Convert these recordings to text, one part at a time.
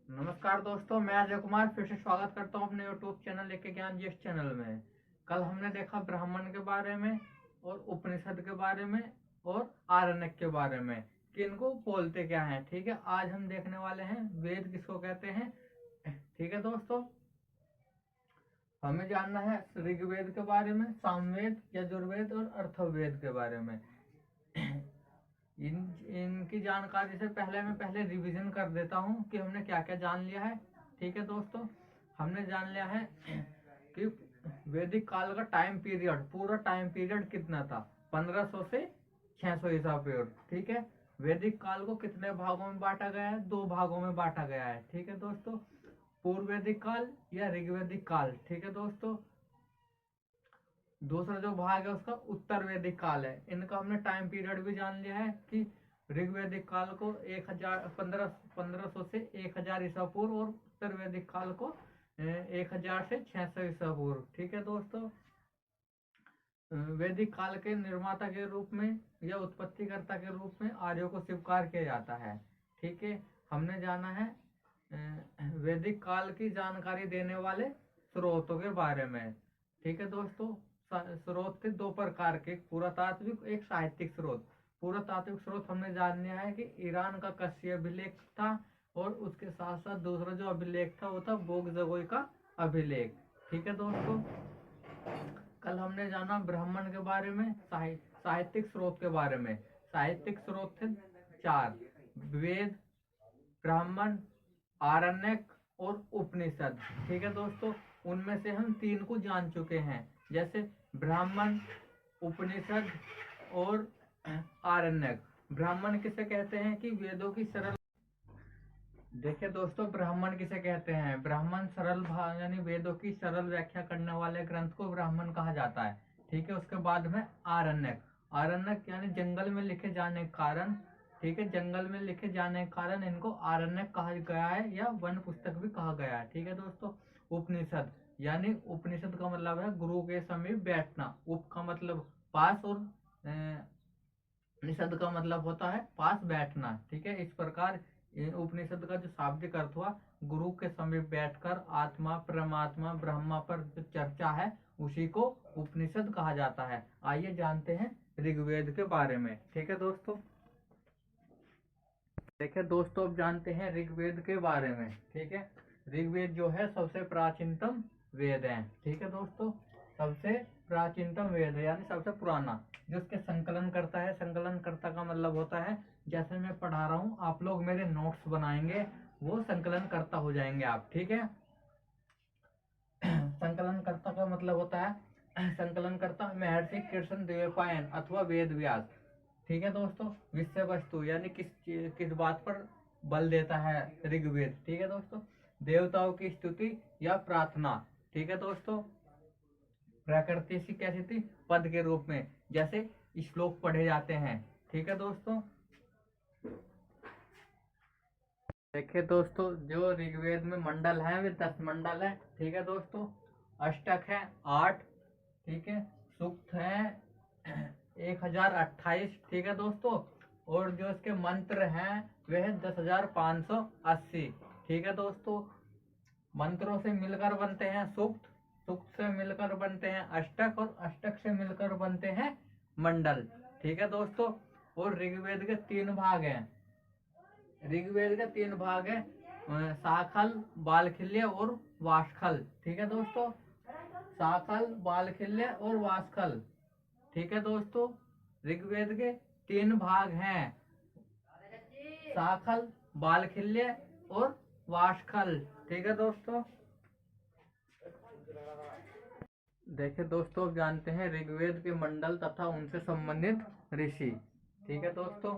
नमस्कार दोस्तों, मैं अजय कुमार फिर से स्वागत करता हूं अपने YouTube चैनल लेके ज्ञान जीएस चैनल में। कल हमने देखा ब्राह्मण के बारे में और उपनिषद के बारे में और आरण्यक के बारे में कि इनको बोलते क्या हैं। ठीक है, आज हम देखने वाले हैं वेद किसको कहते हैं। ठीक है दोस्तों, हमें जानना है ऋग्वेद के बारे में, सामवेद, यजुर्वेद और अथर्ववेद के बारे में। इनकी जानकारी से पहले रिवीजन कर देता हूँ कि हमने क्या क्या जान लिया है। ठीक है दोस्तों, हमने जान लिया है कि वैदिक काल का टाइम पीरियड, पूरा टाइम पीरियड कितना था, 1500 से 600 ईसा पूर्व। ठीक है, वैदिक काल को कितने भागों में बांटा गया है, 2 भागों में बांटा गया है। ठीक है दोस्तों, पूर्व वैदिक काल या ऋग्वैदिक काल। ठीक है दोस्तों, दूसरा जो भाग है उसका उत्तर वैदिक काल है। इनका हमने टाइम पीरियड भी जान लिया है कि ऋग्वैदिक काल को 1500 से 1000 ईसा पूर्व और उत्तर वैदिक काल को 1000 से 600 ईसा पूर्व। ठीक है दोस्तों, वैदिक काल के निर्माता के रूप में या उत्पत्तिकर्ता के रूप में आर्यों को स्वीकार किया जाता है। ठीक है, हमने जाना है वैदिक काल की जानकारी देने वाले स्रोतों के बारे में। ठीक है दोस्तों, स्रोत थे 2 प्रकार के, पुरातात्विक, एक साहित्यिक स्रोत। पुरातात्विक स्रोत हमने जान लिया है कि ईरान का कस्य अभिलेख था और उसके साथ साथ दूसरा जो अभिलेख था वो था बोगजगोई का अभिलेख। ठीक है दोस्तों, कल हमने जाना ब्राह्मण के बारे में, साहित्यिक स्रोत के बारे में। साहित्यिक स्रोत थे 4: वेद, ब्राह्मण, आरण्यक और उपनिषद। ठीक है दोस्तों, उनमें से हम 3 को जान चुके हैं, जैसे ब्राह्मण, उपनिषद और आरण्यक। ब्राह्मण किसे कहते हैं कि वेदों की सरल, देखिए दोस्तों, ब्राह्मण किसे कहते हैं, ब्राह्मण सरल यानी वेदों की सरल व्याख्या करने वाले ग्रंथ को ब्राह्मण कहा जाता है। ठीक है, उसके बाद में आरण्यक। आरण्यक यानी जंगल में लिखे जाने के कारण, ठीक है, जंगल में लिखे जाने के कारण इनको आरण्यक कहा गया है या वन पुस्तक भी कहा गया है। ठीक है दोस्तों, उपनिषद यानी उपनिषद का मतलब है गुरु के समीप बैठना। उप का मतलब पास और निषद का मतलब होता है पास बैठना। ठीक है, इस प्रकार उपनिषद का जो शाब्दिक अर्थ हुआ, गुरु के समीप बैठकर आत्मा, परमात्मा, ब्रह्मा पर जो चर्चा है उसी को उपनिषद कहा जाता है। आइए जानते हैं ऋग्वेद के बारे में। ठीक है दोस्तों, देखिए दोस्तों, अब जानते हैं ऋग्वेद के बारे में। ठीक है, ऋग्वेद जो है सबसे प्राचीनतम वेद है। ठीक है दोस्तों, सबसे प्राचीनतम वेद है यानी सबसे पुराना। जो उसके संकलन करता है, संकलन करता का मतलब होता है जैसे मैं पढ़ा रहा हूँ आप लोग मेरे नोट्स बनाएंगे, वो संकलन करता हो जाएंगे आप। ठीक है, संकलन करता का मतलब होता है संकलन करता महर्षि कृष्ण द्वैपायन अथवा वेद व्यास। ठीक है दोस्तों, विषय वस्तु यानी किस बात पर बल देता है ऋग्वेद। ठीक है दोस्तों, देवताओं की स्तुति या प्रार्थना। ठीक है दोस्तों, प्रकृति से कैसी थी, पद के रूप में, जैसे श्लोक पढ़े जाते हैं। ठीक है दोस्तों, देखिए दोस्तों, जो ऋग्वेद में मंडल है वे 10 मंडल है। ठीक है दोस्तों, अष्टक है 8। ठीक है, सूक्त है 1028। ठीक है दोस्तों, और जो इसके मंत्र हैं वे है 10,580। ठीक है दोस्तों, मंत्रों से मिलकर बनते हैं सूक्त, सूक्त से मिलकर बनते हैं अष्टक और अष्टक से मिलकर बनते हैं मंडल। ठीक है दोस्तों, और ऋग्वेद के 3 भाग हैं। ऋग्वेद के 3 भाग हैं, शाखल, बालखिल्य और वाशखल। ठीक है दोस्तों, शाखल, बालखिल्य और वाशखल। ठीक है दोस्तों, ऋग्वेद के 3 भाग हैं, शाखल, बालखिल्य और वाशखल। ठीक है दोस्तों, देखिए दोस्तों, जानते हैं ऋग्वेद के मंडल तथा उनसे संबंधित ऋषि। ठीक है दोस्तों,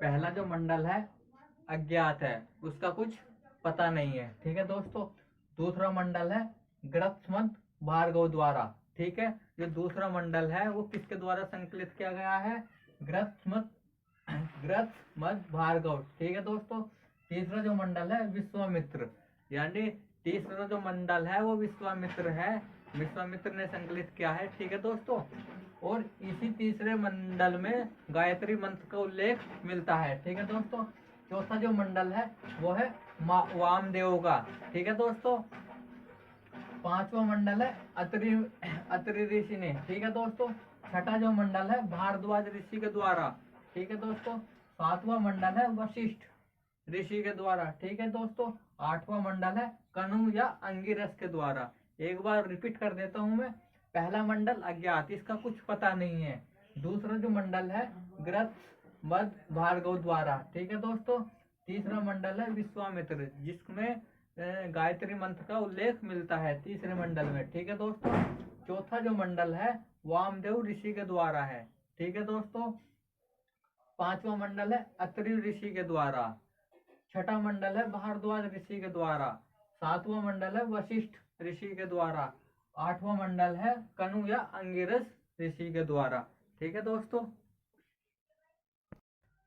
पहला जो मंडल है अज्ञात है, उसका कुछ पता नहीं है। ठीक है दोस्तों, दूसरा मंडल है ग्रथमत भार्गव द्वारा। ठीक है, जो दूसरा मंडल है वो किसके द्वारा संकलित किया गया है, ग्रथमत भार्गव। ठीक है दोस्तों, तीसरा जो मंडल है विश्वामित्र, यानी तीसरा जो मंडल है वो विश्वामित्र है, विश्वामित्र ने संकलित किया है। ठीक है दोस्तों, और इसी तीसरे मंडल में गायत्री मंत्र का उल्लेख मिलता है। ठीक है दोस्तों, चौथा जो मंडल है वो है वामदेव का। ठीक है दोस्तों। पांचवा मंडल है अत्रि ऋषि ने। ठीक है दोस्तों। छठा जो मंडल है भारद्वाज ऋषि के द्वारा। ठीक है दोस्तों। सातवां मंडल है वशिष्ठ ऋषि के द्वारा। ठीक है दोस्तों। आठवां मंडल है कनु या अंगिरस के द्वारा। एक बार रिपीट कर देता हूं मैं। पहला मंडल अज्ञात, इसका कुछ पता नहीं है। दूसरा जो मंडल है ग्रथ मद भार्गव द्वारा। ठीक है दोस्तों। तीसरा मंडल है विश्वामित्र, जिसमें गायत्री मंत्र का उल्लेख मिलता है तीसरे मंडल में। ठीक है दोस्तों। चौथा जो मंडल है वामदेव ऋषि के द्वारा है। ठीक है दोस्तों। पांचवा मंडल है अत्रि ऋषि के द्वारा। छठा मंडल है भारद्वाज ऋषि के द्वारा। सातवां मंडल है वशिष्ठ ऋषि के द्वारा। आठवां मंडल है कनु या अंगिरस ऋषि के द्वारा। ठीक है दोस्तों।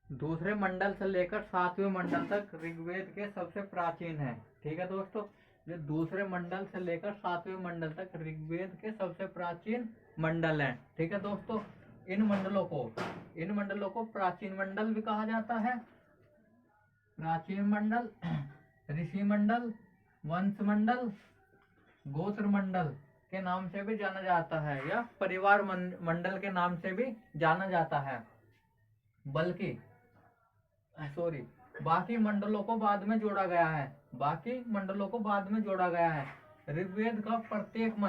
दूसरे मंडल से लेकर सातवें मंडल तक ऋग्वेद के सबसे प्राचीन है। ठीक है दोस्तों। जो दूसरे मंडल से लेकर सातवें मंडल तक ऋग्वेद के सबसे प्राचीन मंडल हैं। ठीक है दोस्तों। इन मंडलों को प्राचीन मंडल भी कहा जाता है। प्राचीन मंडल, ऋषि मंडल, वंश मंडल, गोत्र मंडल के नाम से भी जाना जाता है, या परिवार मंडल के नाम से भी जाना जाता है। बाकी मंडलों को बाद में जोड़ा गया है। ऋग्वेद का प्रत्येक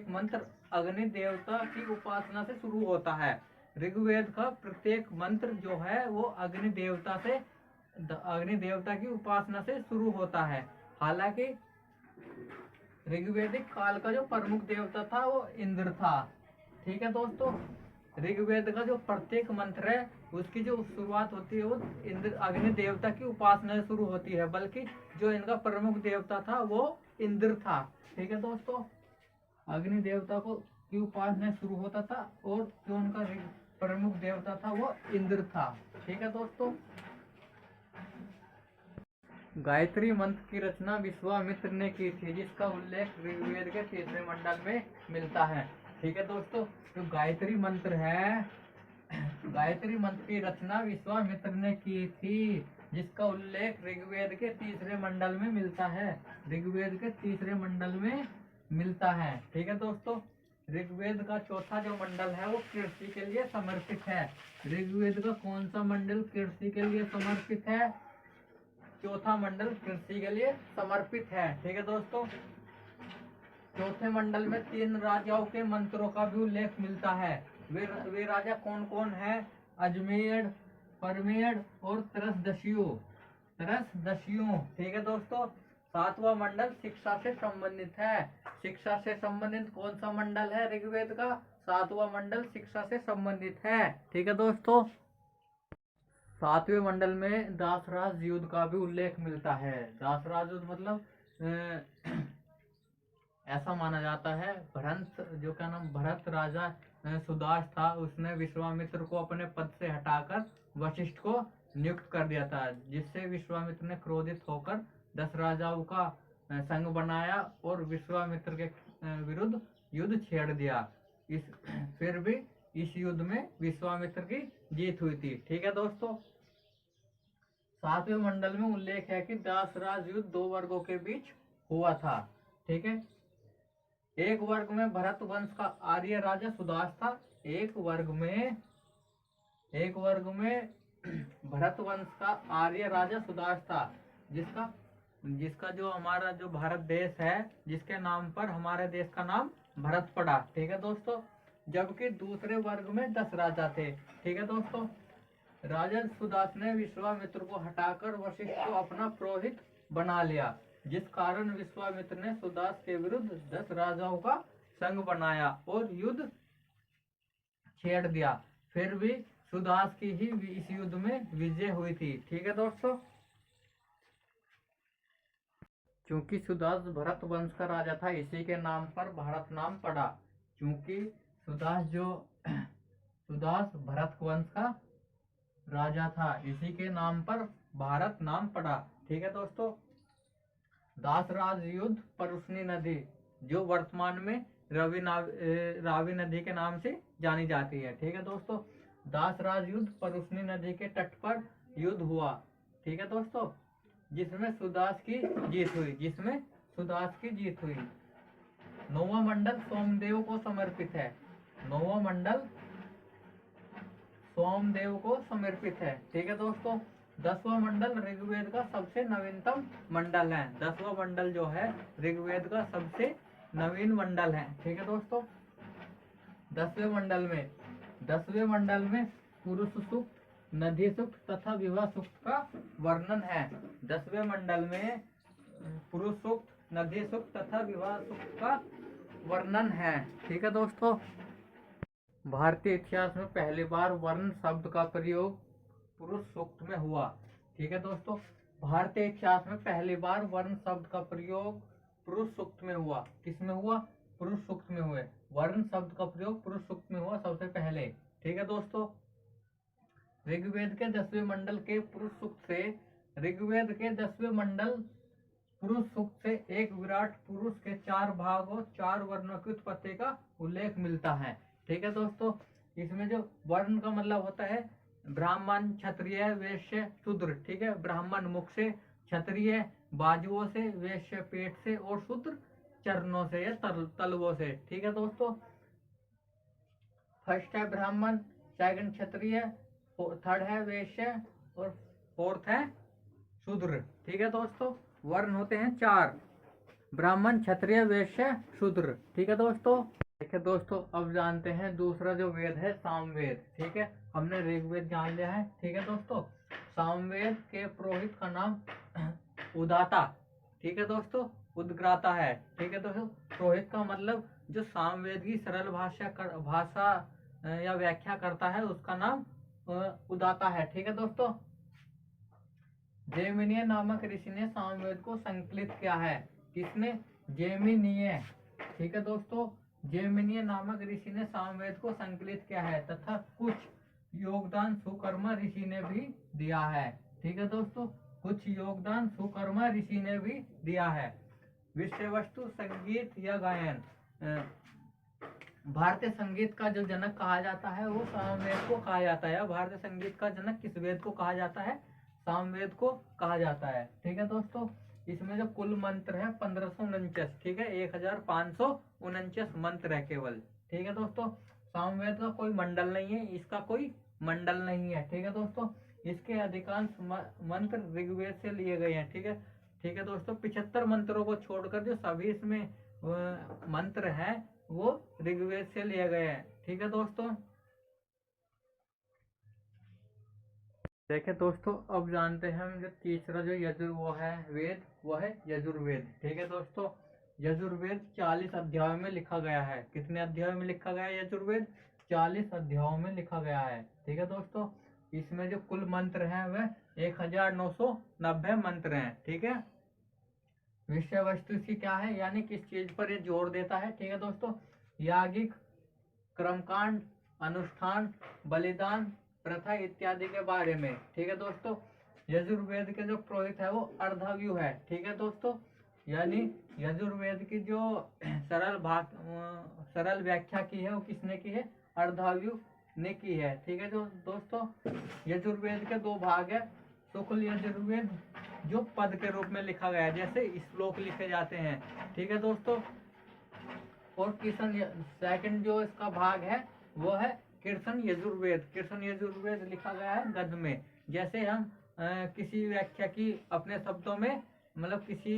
मंत्र अग्नि देवता की उपासना से शुरू होता है। ऋग्वेद का प्रत्येक मंत्र जो है वो अग्नि देवता की उपासना से शुरू होता है। हालांकि ऋग्वेदिक काल का जो प्रमुख देवता था वो इंद्र था। ठीक है दोस्तों। ऋग्वेद का जो प्रत्येक मंत्र है उसकी जो शुरुआत होती है वो इंद्र अग्नि देवता की उपासना से शुरू होती है, बल्कि जो इनका प्रमुख देवता था वो इंद्र था। ठीक है दोस्तों। अग्नि देवता की उपासना शुरू होता था और जो उनका प्रमुख देवता था वो इंद्र था। ठीक है दोस्तों। गायत्री मंत्र की रचना विश्वामित्र ने की थी, जिसका उल्लेख ऋग्वेद के तीसरे मंडल में मिलता है। ठीक है दोस्तों। जो गायत्री मंत्र की रचना विश्वामित्र ने की थी, जिसका उल्लेख ऋग्वेद के तीसरे मंडल में मिलता है। ठीक है दोस्तों। ऋग्वेद का चौथा जो मंडल है वो कृषि के लिए समर्पित है। ऋग्वेद का कौन सा मंडल कृषि के लिए समर्पित है? चौथा मंडल कृषि के लिए समर्पित है। ठीक है दोस्तों। चौथे मंडल में 3 राजाओं के मंत्रों का भी उल्लेख मिलता है। वे राजा कौन कौन है? अजमेर, परमेड़ और त्रसदस्यु। ठीक है दोस्तों। सातवां मंडल शिक्षा से संबंधित है। शिक्षा से संबंधित कौन सा मंडल है ऋग्वेद का? सातवां मंडल शिक्षा से संबंधित है। ठीक है दोस्तों। सातवें मंडल में दासराज युद्ध का भी उल्लेख मिलता है। दासराज युद्ध मतलब ऐसा माना जाता है भरत राजा सुदास था, उसने विश्वामित्र को अपने पद से हटाकर वशिष्ठ को नियुक्त कर दिया था, जिससे विश्वामित्र ने क्रोधित होकर 10 राजाओं का संघ बनाया और विश्वामित्र के विरुद्ध युद्ध छेड़ दिया। फिर भी इस युद्ध में विश्वामित्र की जीत हुई थी। ठीक है दोस्तों। सातवें मंडल में उल्लेख है कि दासराज युद्ध 2 वर्गों के बीच हुआ था। ठीक है। एक वर्ग में भरत वंश का आर्य राजा सुदास था। एक वर्ग में भरत वंश का आर्य राजा सुदास था, जिसका जो हमारा जो भारत देश है, जिसके नाम पर हमारे देश का नाम भरत पड़ा। ठीक है दोस्तों। जबकि दूसरे वर्ग में 10 राजा थे। ठीक है दोस्तों। राजा सुदास ने विश्वामित्र को हटाकर वशिष्ठ को अपना पुरोहित बना लिया, जिस कारण विश्वामित्र ने सुदास के विरुद्ध 10 राजाओं का संघ बनाया और युद्ध छेड़ दिया। फिर भी सुदास की ही इस युद्ध में विजय हुई थी। ठीक है दोस्तों। क्योंकि सुदास भरत वंश का राजा था, इसी के नाम पर भारत नाम पड़ा। क्योंकि सुदास भरत वंश का राजा था, इसी के नाम पर भारत नाम पड़ा। ठीक है दोस्तों। दासराज युद्ध परुष्णी नदी, जो वर्तमान में रावी नदी के नाम से जानी जाती है। ठीक है दोस्तों। दासराज युद्ध परुष्णी नदी के तट पर युद्ध हुआ। ठीक है दोस्तों। जिसमें सुदास की जीत हुई, जिसमें सुदास की जीत हुई। 9वां मंडल सोमदेव को समर्पित है। 9वां मंडल सोमदेव को समर्पित है। ठीक है दोस्तों। 10वां मंडल ऋग्वेद का सबसे नवीनतम मंडल है। 10वां मंडल जो है ऋग्वेद का सबसे नवीन मंडल है। ठीक है दोस्तों। 10वें मंडल में पुरुष सूक्त, नदी सूक्त तथा विवाह सूक्त का वर्णन है। 10वें मंडल में पुरुष सूक्त, नदी सूक्त तथा विवाह सूक्त का वर्णन है। ठीक है दोस्तों। भारतीय इतिहास में पहली बार वर्ण शब्द का प्रयोग पुरुष सूक्त में हुआ। ठीक है दोस्तों। भारतीय इतिहास में पहली बार वर्ण शब्द का प्रयोग पुरुष सूक्त में हुआ। किसमें हुआ? पुरुष सूक्त में हुए। वर्ण शब्द का प्रयोग पुरुष सूक्त में हुआ सबसे पहले। ठीक है दोस्तों। ऋग्वेद के 10वें मंडल के पुरुष सूक्त से ऋग्वेद के 10वें मंडल पुरुष सूक्त से एक विराट पुरुष के 4 भागों 4 वर्णों की उत्पत्ति का उल्लेख मिलता है। ठीक है दोस्तों। इसमें जो वर्ण का मतलब होता है ब्राह्मण, क्षत्रिय, वैश्य, शूद्र। ठीक है। ब्राह्मण मुख से, क्षत्रिय बाजुओं से, वैश्य पेट से और शूद्र चरणों से या तलवों से। ठीक है दोस्तों। फर्स्ट है ब्राह्मण, सेकंड क्षत्रिय, थर्ड है वैश्य और फोर्थ है शूद्र। ठीक है दोस्तों। वर्ण होते हैं 4, ब्राह्मण, क्षत्रिय, वैश्य, शूद्र। ठीक है दोस्तों। देखिए दोस्तों, अब जानते हैं दूसरा जो वेद है सामवेद। ठीक है। हमने ऋग्वेद जान लिया है। ठीक है दोस्तों। सामवेद के पुरोहित का नाम उदाता, ठीक है दोस्तों, उद्गाता है। ठीक है दोस्तों। पुरोहित का मतलब जो सामवेद की सरल भाषा या व्याख्या करता है उसका नाम उदाता है। ठीक है दोस्तों। जेमिनीय नामक ऋषि ने सामवेद को संकलित किया है। किसने? जेमिनीय। ठीक है दोस्तों। जेमिनीय नामक ऋषि ने सामवेद को संकलित किया है तथा कुछ योगदान सुकर्मा ऋषि ने भी दिया है। ठीक है दोस्तों। कुछ योगदान सुकर्मा ऋषि ने भी दिया है। विषय वस्तु संगीत या गायन। भारतीय संगीत का जो जनक कहा जाता है वो सामवेद को कहा जाता है। भारतीय संगीत का जनक किस वेद को कहा जाता है? सामवेद को कहा जाता है। ठीक है दोस्तों। इसमें जो कुल मंत्र है 1549। ठीक है। 1549 मंत्र है केवल। ठीक है दोस्तों। सामवेद का कोई मंडल नहीं है, इसका कोई मंडल नहीं है। ठीक है दोस्तों। इसके अधिकांश मंत्र ऋग्वेद से लिए गए हैं। ठीक है। ठीक है दोस्तों। 75 मंत्रों को छोड़कर जो सभी इसमें मंत्र हैं वो ऋग्वेद से लिए गए हैं। ठीक है दोस्तों। देखें दोस्तों, अब जानते हैं हम जो तीसरा जो वेद वो है यजुर्वेद। ठीक है दोस्तों। यजुर्वेद 40 अध्यायों में लिखा गया है। कितने अध्यायों में लिखा गया है यजुर्वेद? 40 अध्यायों में लिखा गया है। ठीक है दोस्तों। इसमें जो कुल मंत्र हैं वह 1990 मंत्र हैं। ठीक है। विषय वस्तु इसकी क्या है, यानी किस चीज पर ये जोर देता है? ठीक है दोस्तों। यागिक कर्मकांड, अनुष्ठान, बलिदान, प्रथा इत्यादि के बारे में। ठीक है दोस्तों। यजुर्वेद के जो पुरोहित है वो अर्धाव्यु है। ठीक है दोस्तों। यानी यजुर्वेद की जो सरल व्याख्या की है वो किसने की है? अर्धाव्यु ने की है। ठीक है दोस्तों। यजुर्वेद के 2 भाग है। शुक्ल यजुर्वेद जो पद के रूप में लिखा गया है, जैसे श्लोक लिखे जाते हैं। ठीक है दोस्तों। और सेकंड जो इसका भाग है वो है कीर्तन यजुर्वेद। कीर्तन यजुर्वेद लिखा गया है गद्य में। जैसे हम किसी व्याख्या की अपने शब्दों में, मतलब किसी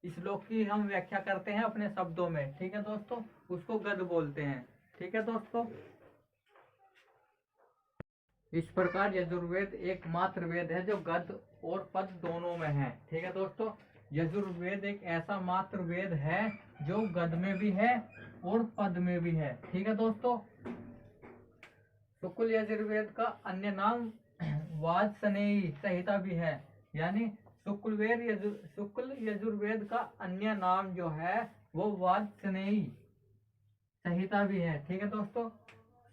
श्लोक की हम व्याख्या करते हैं अपने शब्दों में। ठीक है दोस्तों। उसको गद्य बोलते हैं। ठीक है दोस्तों। इस प्रकार यजुर्वेद एकमात्र वेद है जो गद्य और पद दोनों में है। ठीक है दोस्तों। यजुर्वेद एक ऐसा मात्र वेद है जो गद्य में भी है और पद में भी है। ठीक है दोस्तों। शुक्ल यजुर्वेद का अन्य नाम वाजसनेयी संहिता भी है। यानी शुक्ल यजुर्वेद का अन्य नाम जो है वो वाजसनेयी संहिता भी है। ठीक है दोस्तों।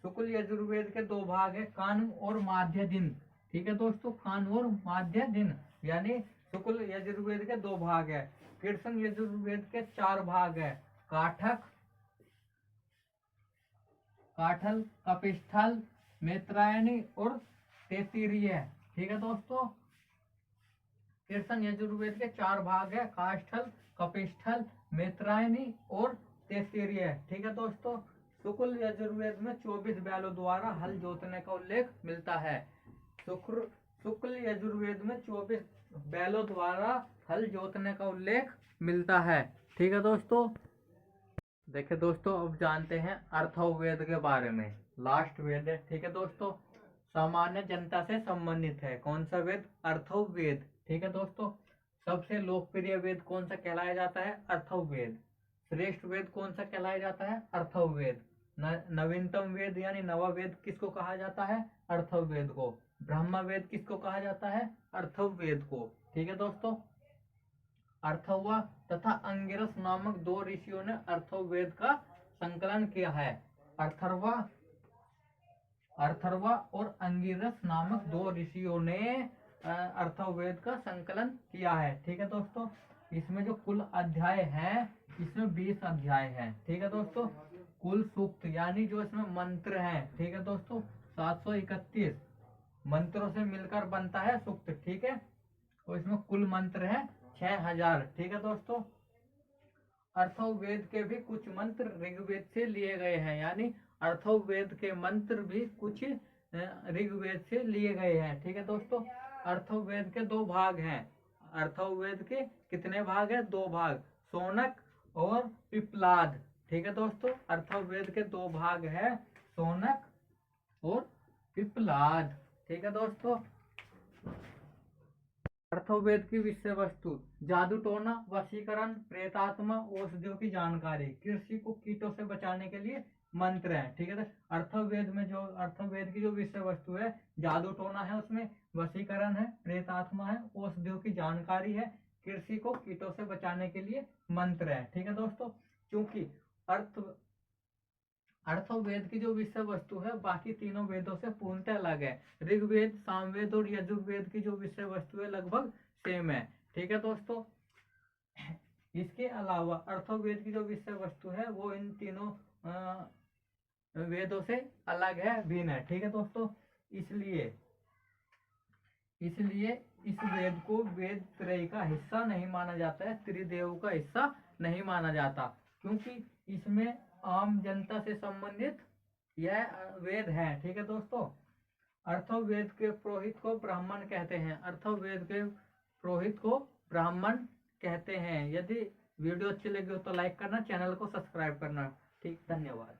शुक्ल यजुर्वेद के 2 भाग है, कान और माध्य दिन। ठीक है दोस्तों। कान और माध्य दिन, यानी शुक्ल यजुर्वेद के 2 भाग है। कीर्तन यजुर्वेद के 4 भाग है, काठक, काठल, कपिस्थल, मैत्रायणी और तेतीरीय। ठीक है दोस्तों। कीर्तन यजुर्वेद के 4 भाग है, काष्ठल, कपिष्ठल, मैत्रायनी और तैत्तिरीय। ठीक है दोस्तों। शुक्ल यजुर्वेद में 24 बैलों द्वारा हल जोतने का उल्लेख मिलता है। शुक्ल यजुर्वेद में 24 बैलों द्वारा हल जोतने का उल्लेख मिलता है। ठीक है दोस्तों। देखिए दोस्तों, अब जानते हैं अथर्ववेद के बारे में। लास्ट वेद है। ठीक है दोस्तों। सामान्य जनता से संबंधित है। कौन सा वेद? अथर्ववेद। ठीक है दोस्तों। सबसे लोकप्रिय वेद कौन सा कहलाया जाता है? अथर्ववेद। श्रेष्ठ वेद कौन सा कहलाया जाता है? अथर्ववेद। नवीनतम वेद यानी नवा वेद किसको कहा जाता है? अथर्ववेद को। ब्रह्म वेद किसको कहा जाता है? अथर्ववेद को। ठीक है दोस्तों। अथर्वा तथा अंगिरस नामक 2 ऋषियों ने अथर्ववेद का संकलन किया है। अथर्वा और अंगिरस नामक 2 ऋषियों ने अथर्ववेद का संकलन किया है। ठीक है दोस्तों। इसमें जो कुल अध्याय हैं, इसमें 20 अध्याय हैं। ठीक है दोस्तों। कुल सूक्त यानी जो इसमें मंत्र हैं, ठीक है दोस्तों, 731 मंत्रों से मिलकर बनता है सूक्त। ठीक है। और इसमें कुल मंत्र है 6000। ठीक है दोस्तों। अथर्ववेद के भी कुछ मंत्र ऋग्वेद से लिए गए हैं, यानी अथर्ववेद के मंत्र भी कुछ ऋग्वेद से लिए गए हैं। ठीक है दोस्तों। अथर्ववेद के 2 भाग हैं। अथर्ववेद के कितने भाग हैं? 2 भाग, शौनक और पिप्लाद। ठीक है दोस्तों। अथर्ववेद के 2 भाग हैं, शौनक और पिप्लाद। ठीक है दोस्तों। अथर्ववेद की विषय वस्तु: जादू टोना, वशीकरण, प्रेतात्मा, औषधियों की जानकारी, कृषि को कीटों से बचाने के लिए मंत्र है। ठीक है। अथर्ववेद की जो विषय वस्तु है, जादू टोना है, उसमें वशीकरण है, प्रेतात्मा है, औषधियों की जानकारी है, कृषि को कीटों से बचाने के लिए मंत्र है। ठीक है दोस्तों। क्योंकि अथर्ववेद की जो विषय वस्तु है बाकी तीनों वेदों से पूर्णतः अलग है। ऋग्वेद, सामवेद और यजुर्वेद की जो विषय वस्तु है लगभग सेम है। ठीक है दोस्तों। इसके अलावा अथर्ववेद की जो विषय वस्तु है वो इन तीनों वेदों से अलग है, भिन्न है। ठीक है दोस्तों। इसलिए इस वेद को वेद त्रय का हिस्सा नहीं माना जाता है, त्रिदेव का हिस्सा नहीं माना जाता, क्योंकि इसमें आम जनता से संबंधित यह वेद है। ठीक है दोस्तों। अथर्ववेद के पुरोहित को ब्राह्मण कहते हैं। अथर्ववेद के पुरोहित को ब्राह्मण कहते हैं। यदि वीडियो अच्छी लगी हो तो लाइक करना, चैनल को सब्सक्राइब करना। ठीक, धन्यवाद।